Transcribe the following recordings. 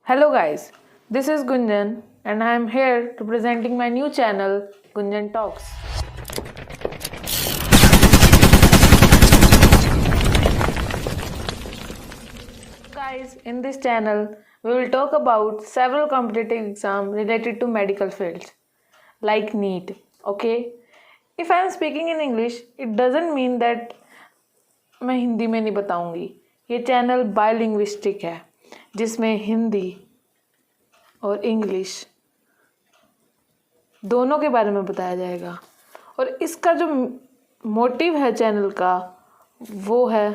Hello guys, this is Gunjan and I am here to presenting my new channel Gunjan Talks. Guys, in this channel we will talk about several competitive exams related to medical fields like Neet. Okay, if I am speaking in English, it doesn't mean that मैं हिंदी में नहीं बताऊंगी. ये channel बायलिंग्विस्टिक है जिसमें हिंदी और English दोनों के बारे में बताया जाएगा और इसका जो मोटिव है चैनल का वो है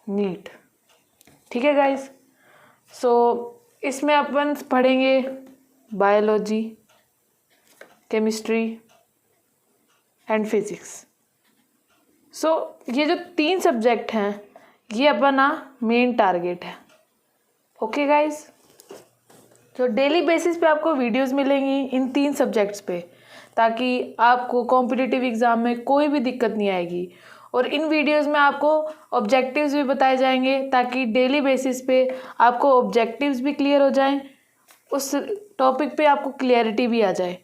नीट. ठीक है गाइस, सो इसमें अपन पढ़ेंगे बायोलॉजी, केमिस्ट्री एंड फिजिक्स. सो ये जो 3 सब्जेक्ट हैं ये अपना मेन टारगेट है. ओके गाइस, तो डेली बेसिस पे आपको वीडियोस मिलेंगी इन 3 सब्जेक्ट्स पे ताकि आपको कॉम्पिटिटिव एग्ज़ाम में कोई भी दिक्कत नहीं आएगी. और इन वीडियोस में आपको ऑब्जेक्टिव्स भी बताए जाएंगे ताकि डेली बेसिस पे आपको ऑब्जेक्टिव्स भी क्लियर हो जाएं, उस टॉपिक पे आपको क्लियरिटी भी आ जाए.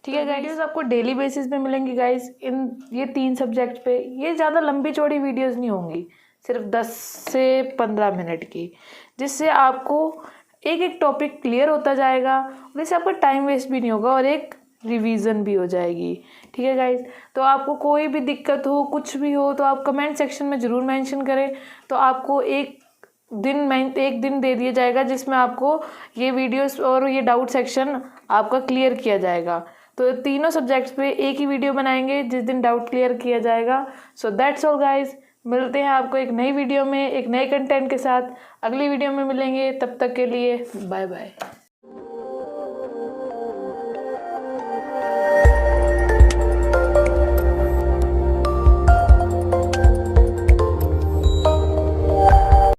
ठीक है, वीडियोस आपको डेली बेसिस पे मिलेंगी गाइस इन ये 3 सब्जेक्ट पे. ये ज़्यादा लंबी चौड़ी वीडियोस नहीं होंगी, सिर्फ 10 से 15 मिनट की, जिससे आपको एक एक टॉपिक क्लियर होता जाएगा और इससे आपका टाइम वेस्ट भी नहीं होगा और एक रिवीजन भी हो जाएगी. ठीक है गाइस, तो आपको कोई भी दिक्कत हो, कुछ भी हो, तो आप कमेंट सेक्शन में ज़रूर मेंशन करें. तो आपको एक दिन दे दिया जाएगा जिसमें आपको ये वीडियोस और ये डाउट सेक्शन आपका क्लियर किया जाएगा. तो तीनों सब्जेक्ट्स पे एक ही वीडियो बनाएंगे जिस दिन डाउट क्लियर किया जाएगा. सो दैट्स ऑल गाइस, मिलते हैं आपको एक नई वीडियो में एक नए कंटेंट के साथ. अगली वीडियो में मिलेंगे, तब तक के लिए बाय बाय.